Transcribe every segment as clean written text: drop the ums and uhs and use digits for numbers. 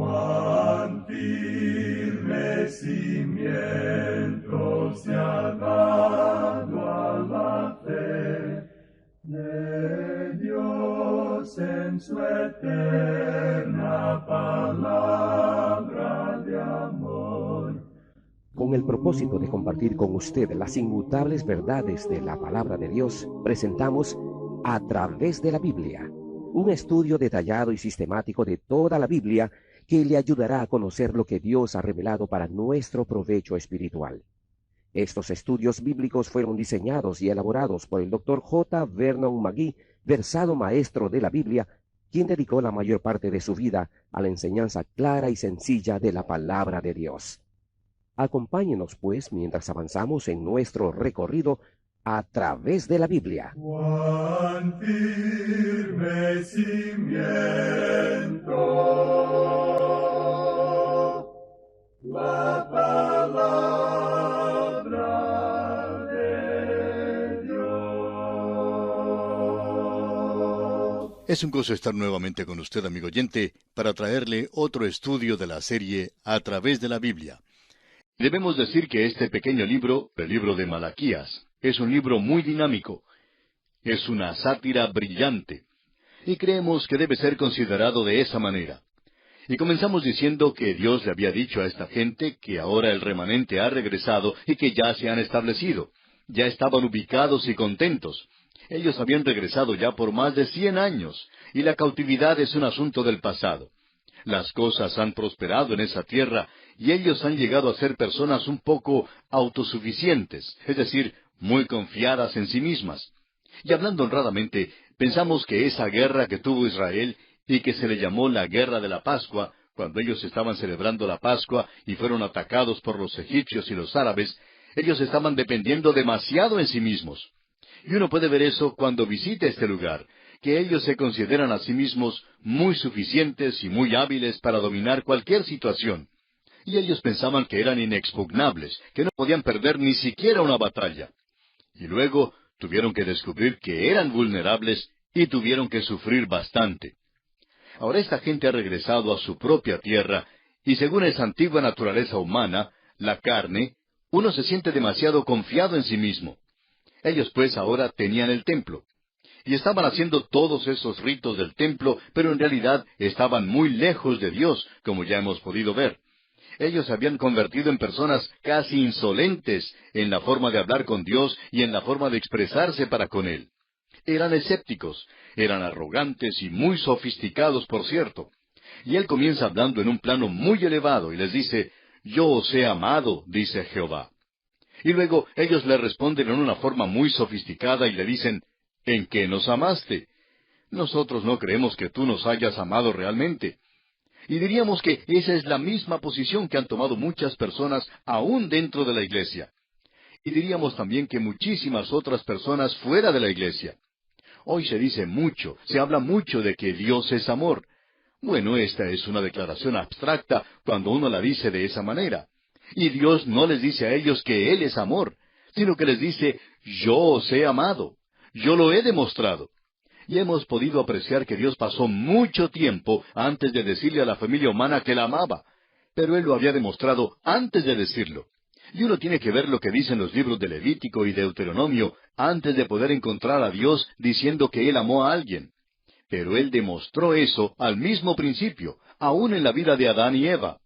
Cuán firme cimiento se ha dado a la fe de Dios en su eterna palabra de amor. Con el propósito de compartir con usted las inmutables verdades de la palabra de Dios, presentamos A través de la Biblia, un estudio detallado y sistemático de toda la Biblia que le ayudará a conocer lo que Dios ha revelado para nuestro provecho espiritual. Estos estudios bíblicos fueron diseñados y elaborados por el Dr. J. Vernon McGee, versado maestro de la Biblia, quien dedicó la mayor parte de su vida a la enseñanza clara y sencilla de la palabra de Dios. Acompáñenos, pues, mientras avanzamos en nuestro recorrido a través de la Biblia. Cuán firme cimiento la palabra de Dios. Es un gozo estar nuevamente con usted, amigo oyente, para traerle otro estudio de la serie A través de la Biblia. Debemos decir que este pequeño libro, el libro de Malaquías, es un libro muy dinámico. Es una sátira brillante. Y creemos que debe ser considerado de esa manera. Y comenzamos diciendo que Dios le había dicho a esta gente que ahora el remanente ha regresado y que ya se han establecido. Ya estaban ubicados y contentos. Ellos habían regresado ya por más de 100 años, y la cautividad es un asunto del pasado. Las cosas han prosperado en esa tierra, y ellos han llegado a ser personas un poco autosuficientes, es decir, muy confiadas en sí mismas. Y hablando honradamente, pensamos que esa guerra que tuvo Israel, y que se le llamó la Guerra de la Pascua, cuando ellos estaban celebrando la Pascua y fueron atacados por los egipcios y los árabes, ellos estaban dependiendo demasiado en sí mismos. Y uno puede ver eso cuando visita este lugar, que ellos se consideran a sí mismos muy suficientes y muy hábiles para dominar cualquier situación. Y ellos pensaban que eran inexpugnables, que no podían perder ni siquiera una batalla. Y luego tuvieron que descubrir que eran vulnerables y tuvieron que sufrir bastante. Ahora esta gente ha regresado a su propia tierra, y según esa antigua naturaleza humana, la carne, uno se siente demasiado confiado en sí mismo. Ellos pues ahora tenían el templo. Y estaban haciendo todos esos ritos del templo, pero en realidad estaban muy lejos de Dios, como ya hemos podido ver. Ellos se habían convertido en personas casi insolentes en la forma de hablar con Dios y en la forma de expresarse para con Él. Eran escépticos, eran arrogantes y muy sofisticados, por cierto. Y Él comienza hablando en un plano muy elevado y les dice, «Yo os he amado», dice Jehová. Y luego ellos le responden en una forma muy sofisticada y le dicen, «¿En qué nos amaste? Nosotros no creemos que tú nos hayas amado realmente». Y diríamos que esa es la misma posición que han tomado muchas personas aún dentro de la iglesia. Y diríamos también que muchísimas otras personas fuera de la iglesia. Hoy se dice mucho, se habla mucho de que Dios es amor. Bueno, esta es una declaración abstracta cuando uno la dice de esa manera. Y Dios no les dice a ellos que Él es amor, sino que les dice, «Yo os he amado, yo lo he demostrado». Y hemos podido apreciar que Dios pasó mucho tiempo antes de decirle a la familia humana que la amaba, pero Él lo había demostrado antes de decirlo. Y uno tiene que ver lo que dicen los libros de Levítico y Deuteronomio antes de poder encontrar a Dios diciendo que Él amó a alguien. Pero Él demostró eso al mismo principio, aún en la vida de Adán y Eva.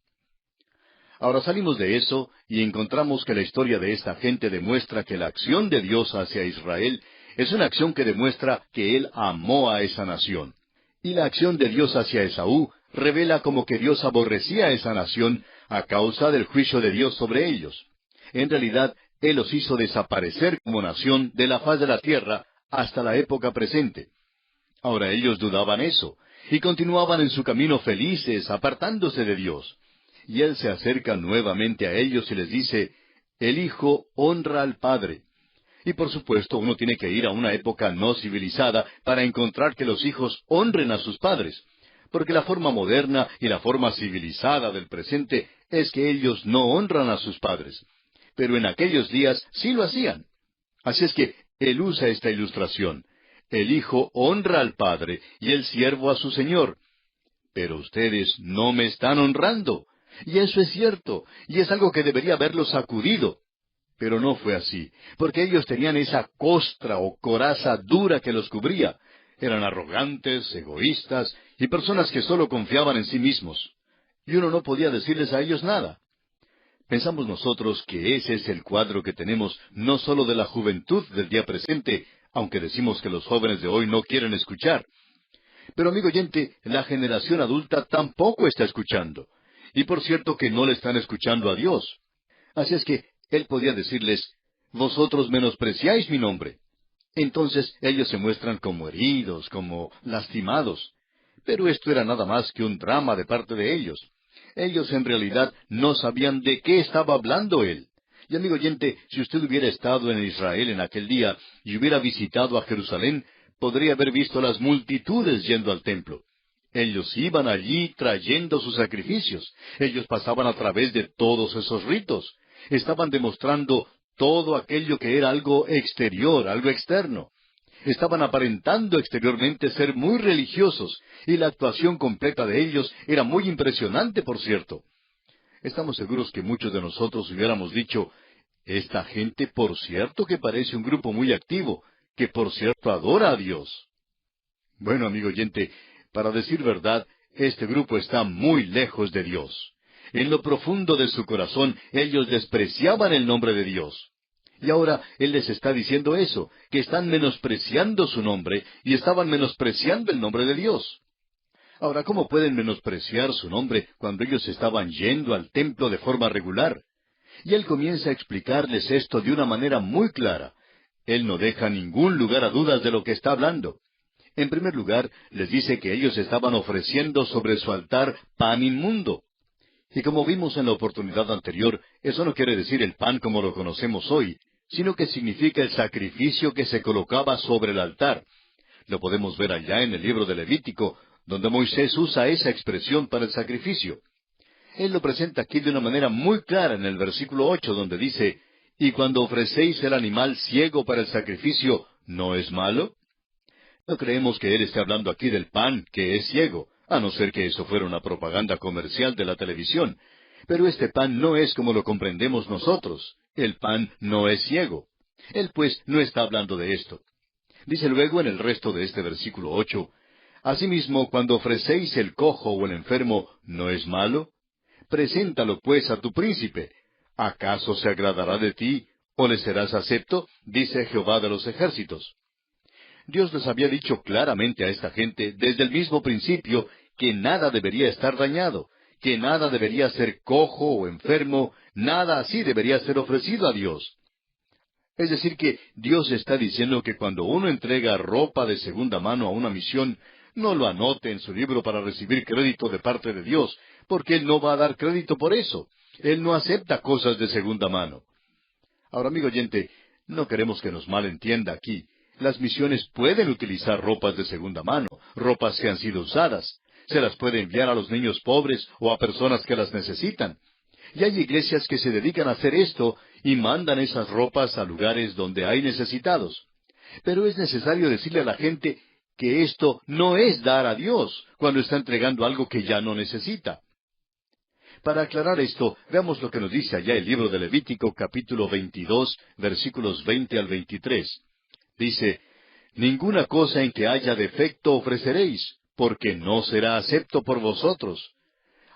Ahora salimos de eso y encontramos que la historia de esta gente demuestra que la acción de Dios hacia Israel es una acción que demuestra que Él amó a esa nación. Y la acción de Dios hacia Esaú revela como que Dios aborrecía a esa nación a causa del juicio de Dios sobre ellos. En realidad, Él los hizo desaparecer como nación de la faz de la tierra hasta la época presente. Ahora ellos dudaban eso, y continuaban en su camino felices, apartándose de Dios. Y Él se acerca nuevamente a ellos y les dice, «El Hijo honra al Padre». Y por supuesto uno tiene que ir a una época no civilizada para encontrar que los hijos honren a sus padres, porque la forma moderna y la forma civilizada del presente es que ellos no honran a sus padres. Pero en aquellos días sí lo hacían. Así es que Él usa esta ilustración. El Hijo honra al Padre y el siervo a su Señor. pero ustedes no me están honrando. Y eso es cierto, y es algo que debería haberlos sacudido. Pero no fue así, porque ellos tenían esa costra o coraza dura que los cubría. Eran arrogantes, egoístas y personas que solo confiaban en sí mismos. Y uno no podía decirles a ellos nada. Pensamos nosotros que ese es el cuadro que tenemos no solo de la juventud del día presente, aunque decimos que los jóvenes de hoy no quieren escuchar. Pero amigo oyente, la generación adulta tampoco está escuchando. Y por cierto que no le están escuchando a Dios. Así es que Él podía decirles, vosotros menospreciáis mi nombre. Entonces ellos se muestran como heridos, como lastimados. Pero esto era nada más que un drama de parte de ellos. Ellos en realidad no sabían de qué estaba hablando Él. Y amigo oyente, si usted hubiera estado en Israel en aquel día y hubiera visitado a Jerusalén, podría haber visto las multitudes yendo al templo. Ellos iban allí trayendo sus sacrificios. Ellos pasaban a través de todos esos ritos. Estaban demostrando todo aquello que era algo exterior, algo externo. Estaban aparentando exteriormente ser muy religiosos, y la actuación completa de ellos era muy impresionante, por cierto. Estamos seguros que muchos de nosotros hubiéramos dicho, esta gente por cierto que parece un grupo muy activo, que por cierto adora a Dios. Bueno, amigo oyente, para decir verdad, este grupo está muy lejos de Dios. En lo profundo de su corazón, ellos despreciaban el nombre de Dios. Y ahora Él les está diciendo eso, que están menospreciando su nombre y estaban menospreciando el nombre de Dios. Ahora, ¿cómo pueden menospreciar su nombre cuando ellos estaban yendo al templo de forma regular? Y Él comienza a explicarles esto de una manera muy clara. Él no deja ningún lugar a dudas de lo que está hablando. En primer lugar, les dice que ellos estaban ofreciendo sobre su altar pan inmundo. Y como vimos en la oportunidad anterior, eso no quiere decir el pan como lo conocemos hoy, sino que significa el sacrificio que se colocaba sobre el altar. Lo podemos ver allá en el libro de Levítico, donde Moisés usa esa expresión para el sacrificio. Él lo presenta aquí de una manera muy clara en el versículo 8, donde dice, «Y cuando ofrecéis el animal ciego para el sacrificio, ¿no es malo?» No creemos que Él esté hablando aquí del pan que es ciego, a no ser que eso fuera una propaganda comercial de la televisión. Pero este pan no es como lo comprendemos nosotros. El pan no es ciego. Él pues no está hablando de esto. Dice luego en el resto de este versículo 8, «Asimismo, cuando ofrecéis el cojo o el enfermo, ¿no es malo? Preséntalo pues a tu príncipe. ¿Acaso se agradará de ti, o le serás acepto? Dice Jehová de los ejércitos». Dios les había dicho claramente a esta gente desde el mismo principio que nada debería estar dañado, que nada debería ser cojo o enfermo, nada así debería ser ofrecido a Dios. Es decir, que Dios está diciendo que cuando uno entrega ropa de segunda mano a una misión, no lo anote en su libro para recibir crédito de parte de Dios, porque Él no va a dar crédito por eso. Él no acepta cosas de segunda mano. Ahora, amigo oyente, no queremos que nos malentienda aquí. Las misiones pueden utilizar ropas de segunda mano, ropas que han sido usadas. Se las puede enviar a los niños pobres o a personas que las necesitan. Y hay iglesias que se dedican a hacer esto y mandan esas ropas a lugares donde hay necesitados. Pero es necesario decirle a la gente que esto no es dar a Dios cuando está entregando algo que ya no necesita. Para aclarar esto, veamos lo que nos dice allá el libro de Levítico, capítulo 22, versículos 20 al 23. Dice, «Ninguna cosa en que haya defecto ofreceréis, porque no será acepto por vosotros.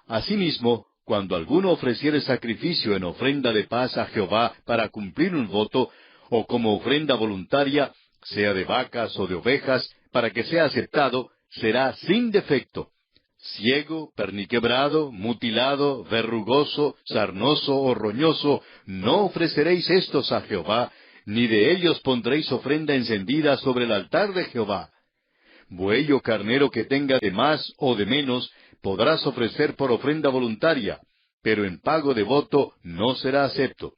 Asimismo, cuando alguno ofreciere sacrificio en ofrenda de paz a Jehová para cumplir un voto, o como ofrenda voluntaria, sea de vacas o de ovejas, para que sea aceptado, será sin defecto. Ciego, perniquebrado, mutilado, verrugoso, sarnoso o roñoso, no ofreceréis estos a Jehová, ni de ellos pondréis ofrenda encendida sobre el altar de Jehová. Buey o carnero que tenga de más o de menos, podrás ofrecer por ofrenda voluntaria, pero en pago de voto no será acepto».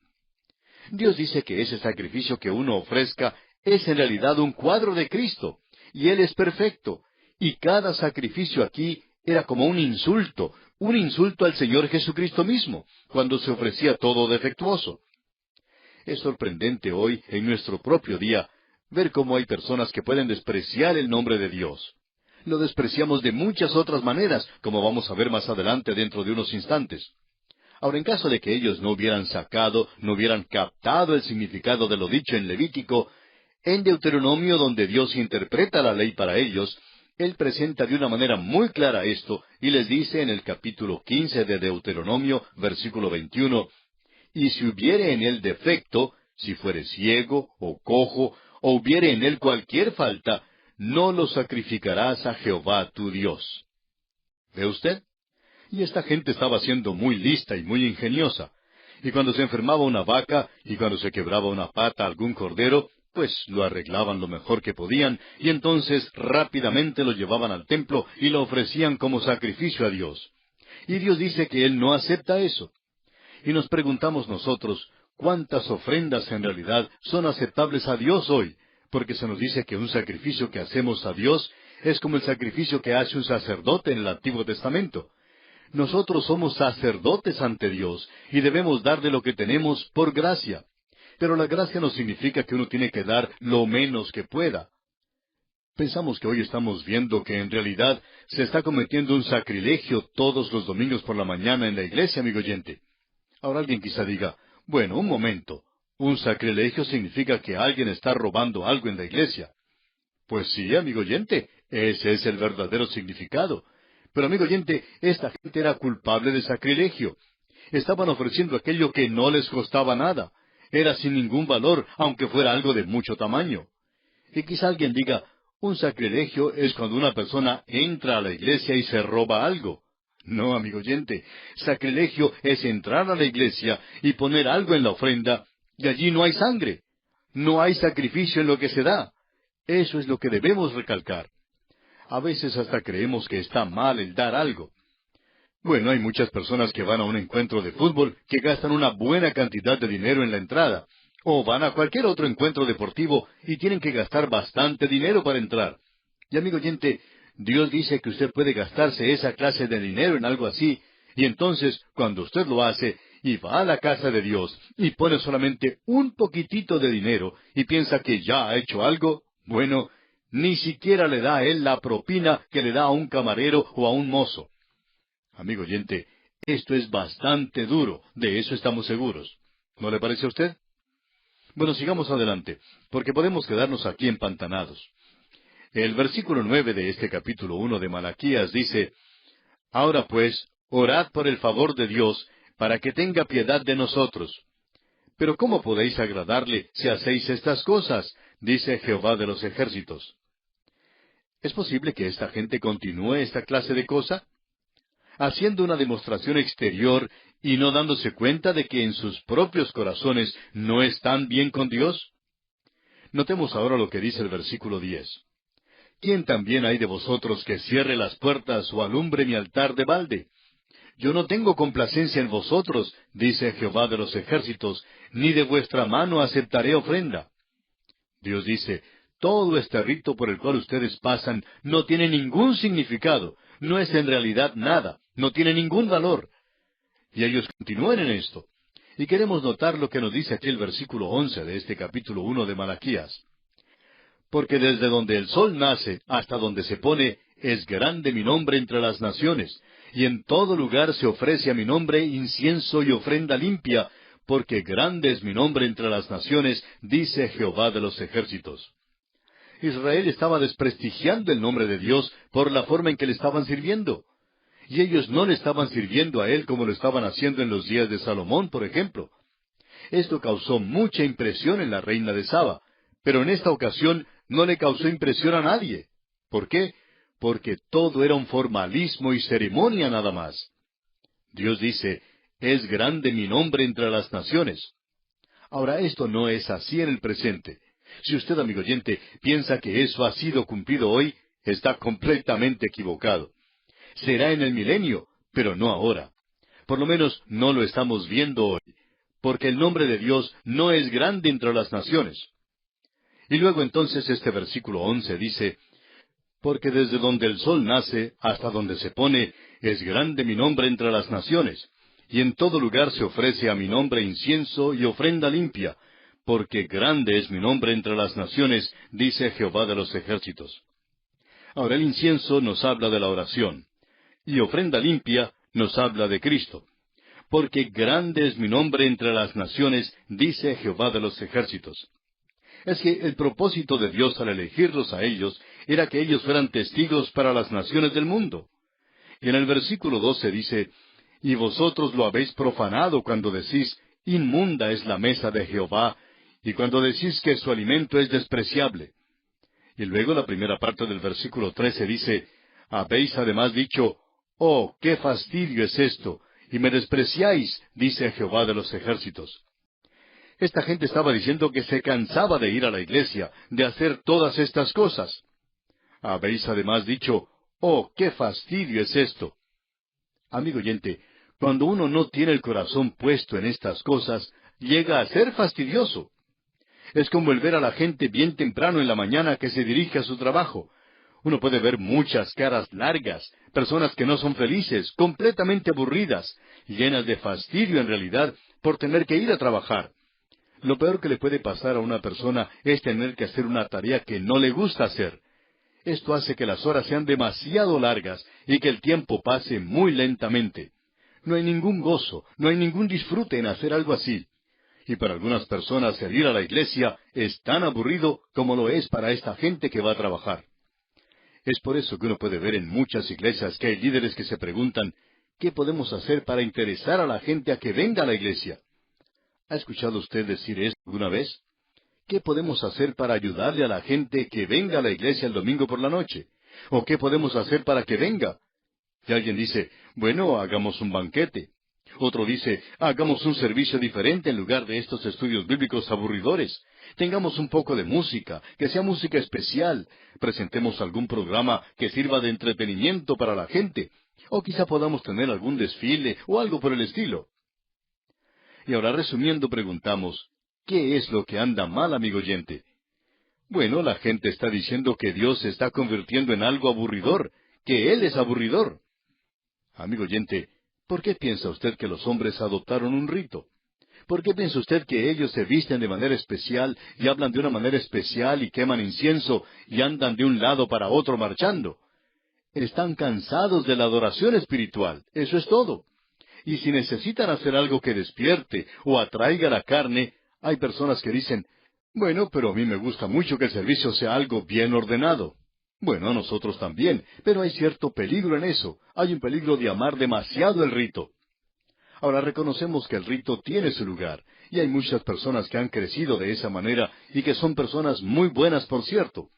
Dios dice que ese sacrificio que uno ofrezca es en realidad un cuadro de Cristo, y Él es perfecto, y cada sacrificio aquí era como un insulto al Señor Jesucristo mismo, cuando se ofrecía todo defectuoso. Es sorprendente hoy, en nuestro propio día, ver cómo hay personas que pueden despreciar el nombre de Dios. Lo despreciamos de muchas otras maneras, como vamos a ver más adelante dentro de unos instantes. Ahora, en caso de que ellos no hubieran sacado, no hubieran captado el significado de lo dicho en Levítico, en Deuteronomio, donde Dios interpreta la ley para ellos, Él presenta de una manera muy clara esto, y les dice en el capítulo 15 de Deuteronomio, versículo 21, «Y si hubiere en él defecto, si fuere ciego, o cojo, o hubiere en él cualquier falta, no lo sacrificarás a Jehová tu Dios». ¿Ve usted? Y esta gente estaba siendo muy lista y muy ingeniosa. Y cuando se enfermaba una vaca, y cuando se quebraba una pata a algún cordero, pues lo arreglaban lo mejor que podían, y entonces rápidamente lo llevaban al templo y lo ofrecían como sacrificio a Dios. Y Dios dice que Él no acepta eso. Y nos preguntamos nosotros, ¿cuántas ofrendas en realidad son aceptables a Dios hoy? Porque se nos dice que un sacrificio que hacemos a Dios es como el sacrificio que hace un sacerdote en el Antiguo Testamento. Nosotros somos sacerdotes ante Dios y debemos dar de lo que tenemos por gracia. Pero la gracia no significa que uno tiene que dar lo menos que pueda. Pensamos que hoy estamos viendo que en realidad se está cometiendo un sacrilegio todos los domingos por la mañana en la iglesia, amigo oyente. Ahora alguien quizá diga, bueno, un momento, un sacrilegio significa que alguien está robando algo en la iglesia. Pues sí, amigo oyente, ese es el verdadero significado. Pero, amigo oyente, esta gente era culpable de sacrilegio. Estaban ofreciendo aquello que no les costaba nada. Era sin ningún valor, aunque fuera algo de mucho tamaño. Y quizá alguien diga, un sacrilegio es cuando una persona entra a la iglesia y se roba algo. No, amigo oyente, sacrilegio es entrar a la iglesia y poner algo en la ofrenda, y allí no hay sangre. No hay sacrificio en lo que se da. Eso es lo que debemos recalcar. A veces hasta creemos que está mal el dar algo. Bueno, hay muchas personas que van a un encuentro de fútbol que gastan una buena cantidad de dinero en la entrada, o van a cualquier otro encuentro deportivo y tienen que gastar bastante dinero para entrar. Y amigo oyente, Dios dice que usted puede gastarse esa clase de dinero en algo así, y entonces, cuando usted lo hace, y va a la casa de Dios, y pone solamente un poquitito de dinero, y piensa que ya ha hecho algo, bueno, ni siquiera le da a él la propina que le da a un camarero o a un mozo. Amigo oyente, esto es bastante duro, de eso estamos seguros. ¿No le parece a usted? Bueno, sigamos adelante, porque podemos quedarnos aquí empantanados. El versículo 9 de este capítulo 1 de Malaquías dice, «Ahora pues, orad por el favor de Dios, para que tenga piedad de nosotros. Pero ¿cómo podéis agradarle si hacéis estas cosas? Dice Jehová de los ejércitos». ¿Es posible que esta gente continúe esta clase de cosa? Haciendo una demostración exterior y no dándose cuenta de que en sus propios corazones no están bien con Dios. Notemos ahora lo que dice el versículo 10. ¿Quién también hay de vosotros que cierre las puertas o alumbre mi altar de balde? Yo no tengo complacencia en vosotros, dice Jehová de los ejércitos, ni de vuestra mano aceptaré ofrenda. Dios dice, todo este rito por el cual ustedes pasan no tiene ningún significado, no es en realidad nada, no tiene ningún valor. Y ellos continúan en esto. Y queremos notar lo que nos dice aquí el versículo 11 de este capítulo 1 de Malaquías. Porque desde donde el sol nace hasta donde se pone, es grande mi nombre entre las naciones, y en todo lugar se ofrece a mi nombre incienso y ofrenda limpia, porque grande es mi nombre entre las naciones, dice Jehová de los ejércitos. Israel estaba desprestigiando el nombre de Dios por la forma en que le estaban sirviendo. Y ellos no le estaban sirviendo a Él como lo estaban haciendo en los días de Salomón, por ejemplo. Esto causó mucha impresión en la reina de Saba, pero en esta ocasión no le causó impresión a nadie. ¿Por qué? Porque todo era un formalismo y ceremonia nada más. Dios dice, es grande mi nombre entre las naciones. Ahora, esto no es así en el presente. Si usted, amigo oyente, piensa que eso ha sido cumplido hoy, está completamente equivocado. Será en el milenio, pero no ahora. Por lo menos no lo estamos viendo hoy, porque el nombre de Dios no es grande entre las naciones. Y luego entonces este versículo 11 dice, porque desde donde el sol nace hasta donde se pone, es grande mi nombre entre las naciones, y en todo lugar se ofrece a mi nombre incienso y ofrenda limpia, porque grande es mi nombre entre las naciones, dice Jehová de los ejércitos. Ahora el incienso nos habla de la oración, y ofrenda limpia nos habla de Cristo. Porque grande es mi nombre entre las naciones, dice Jehová de los ejércitos. Es que el propósito de Dios al elegirlos a ellos era que ellos fueran testigos para las naciones del mundo. Y en el versículo 12 dice, y vosotros lo habéis profanado cuando decís, inmunda es la mesa de Jehová, y cuando decís que su alimento es despreciable. Y luego la primera parte del versículo 13 dice, habéis además dicho, oh, qué fastidio es esto, y me despreciáis, dice Jehová de los ejércitos. Esta gente estaba diciendo que se cansaba de ir a la iglesia, de hacer todas estas cosas. Habéis además dicho, oh, qué fastidio es esto. Amigo oyente, cuando uno no tiene el corazón puesto en estas cosas, llega a ser fastidioso. Es como el ver a la gente bien temprano en la mañana que se dirige a su trabajo. Uno puede ver muchas caras largas, personas que no son felices, completamente aburridas, llenas de fastidio en realidad por tener que ir a trabajar. Lo peor que le puede pasar a una persona es tener que hacer una tarea que no le gusta hacer. Esto hace que las horas sean demasiado largas y que el tiempo pase muy lentamente. No hay ningún gozo, no hay ningún disfrute en hacer algo así. Y para algunas personas el ir a la iglesia es tan aburrido como lo es para esta gente que va a trabajar. Es por eso que uno puede ver en muchas iglesias que hay líderes que se preguntan, ¿qué podemos hacer para interesar a la gente a que venga a la iglesia? ¿Ha escuchado usted decir esto alguna vez? ¿Qué podemos hacer para ayudarle a la gente que venga a la iglesia el domingo por la noche? ¿O qué podemos hacer para que venga? Y alguien dice, bueno, hagamos un banquete. Otro dice, hagamos un servicio diferente en lugar de estos estudios bíblicos aburridores. Tengamos un poco de música, que sea música especial. Presentemos algún programa que sirva de entretenimiento para la gente. O quizá podamos tener algún desfile o algo por el estilo. Y ahora resumiendo preguntamos, ¿qué es lo que anda mal, amigo oyente? Bueno, la gente está diciendo que Dios se está convirtiendo en algo aburridor, que Él es aburridor. Amigo oyente, ¿por qué piensa usted que los hombres adoptaron un rito? ¿Por qué piensa usted que ellos se visten de manera especial y hablan de una manera especial y queman incienso y andan de un lado para otro marchando? Están cansados de la adoración espiritual, eso es todo. Y si necesitan hacer algo que despierte o atraiga la carne, hay personas que dicen, bueno, pero a mí me gusta mucho que el servicio sea algo bien ordenado. Bueno, a nosotros también, pero hay cierto peligro en eso. Hay un peligro de amar demasiado el rito. Ahora reconocemos que el rito tiene su lugar, y hay muchas personas que han crecido de esa manera y que son personas muy buenas, por cierto.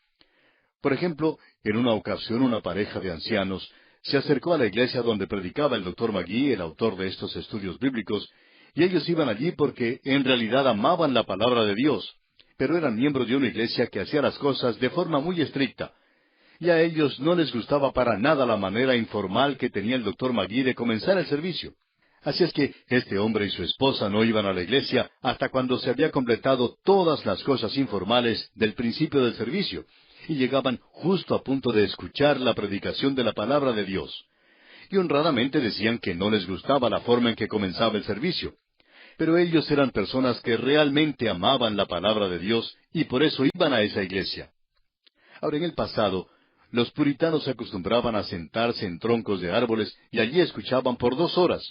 Por ejemplo, en una ocasión una pareja de ancianos se acercó a la iglesia donde predicaba el Dr. McGee, el autor de estos estudios bíblicos, y ellos iban allí porque en realidad amaban la palabra de Dios, pero eran miembros de una iglesia que hacía las cosas de forma muy estricta. Y a ellos no les gustaba para nada la manera informal que tenía el Dr. McGee de comenzar el servicio. Así es que este hombre y su esposa no iban a la iglesia hasta cuando se había completado todas las cosas informales del principio del servicio, y llegaban justo a punto de escuchar la predicación de la palabra de Dios. Y honradamente decían que no les gustaba la forma en que comenzaba el servicio. Pero ellos eran personas que realmente amaban la palabra de Dios y por eso iban a esa iglesia. Ahora, en el pasado, los puritanos se acostumbraban a sentarse en troncos de árboles y allí escuchaban por 2 horas.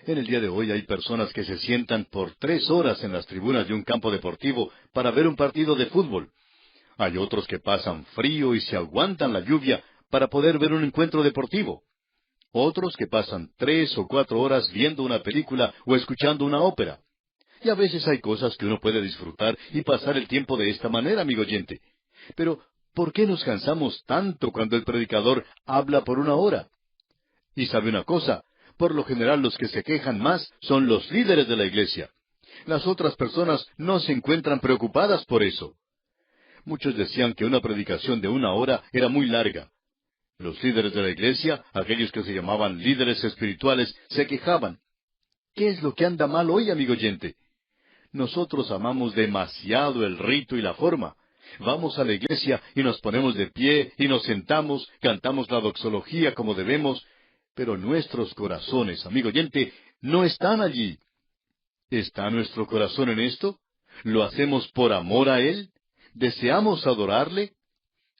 En el día de hoy hay personas que se sientan por 3 horas en las tribunas de un campo deportivo para ver un partido de fútbol. Hay otros que pasan frío y se aguantan la lluvia para poder ver un encuentro deportivo. Otros que pasan 3 o 4 horas viendo una película o escuchando una ópera. Y a veces hay cosas que uno puede disfrutar y pasar el tiempo de esta manera, amigo oyente. Pero, ¿por qué nos cansamos tanto cuando el predicador habla por 1 hora? Y sabe una cosa, por lo general los que se quejan más son los líderes de la iglesia. Las otras personas no se encuentran preocupadas por eso. Muchos decían que una predicación de 1 hora era muy larga. Los líderes de la iglesia, aquellos que se llamaban líderes espirituales, se quejaban. ¿Qué es lo que anda mal hoy, amigo oyente? Nosotros amamos demasiado el rito y la forma. Vamos a la iglesia y nos ponemos de pie y nos sentamos, cantamos la doxología como debemos, pero nuestros corazones, amigo oyente, no están allí. ¿Está nuestro corazón en esto? ¿Lo hacemos por amor a Él? ¿Deseamos adorarle?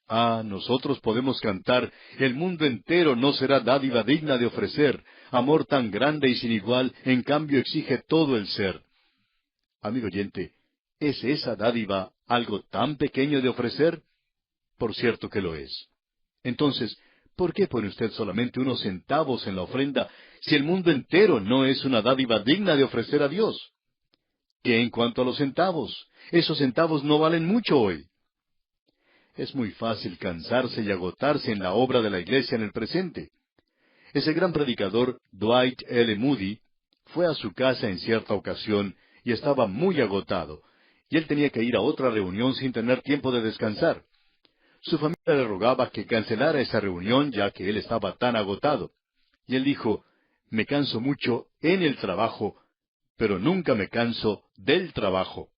Ah, nosotros podemos cantar, el mundo entero no será dádiva digna de ofrecer, amor tan grande y sin igual, en cambio exige todo el ser. Amigo oyente, ¿es esa dádiva algo tan pequeño de ofrecer? Por cierto que lo es. Entonces, ¿por qué pone usted solamente unos centavos en la ofrenda si el mundo entero no es una dádiva digna de ofrecer a Dios? ¿Qué en cuanto a los centavos? Esos centavos no valen mucho hoy. Es muy fácil cansarse y agotarse en la obra de la iglesia en el presente. Ese gran predicador, Dwight L. Moody, fue a su casa en cierta ocasión y estaba muy agotado, y él tenía que ir a otra reunión sin tener tiempo de descansar. Su familia le rogaba que cancelara esa reunión ya que él estaba tan agotado. Y él dijo, me canso mucho en el trabajo, pero nunca me canso del trabajo.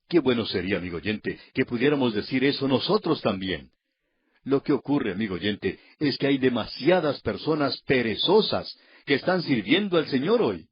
Qué bueno sería, amigo oyente, que pudiéramos decir eso nosotros también. Lo que ocurre, amigo oyente, es que hay demasiadas personas perezosas que están sirviendo al Señor hoy.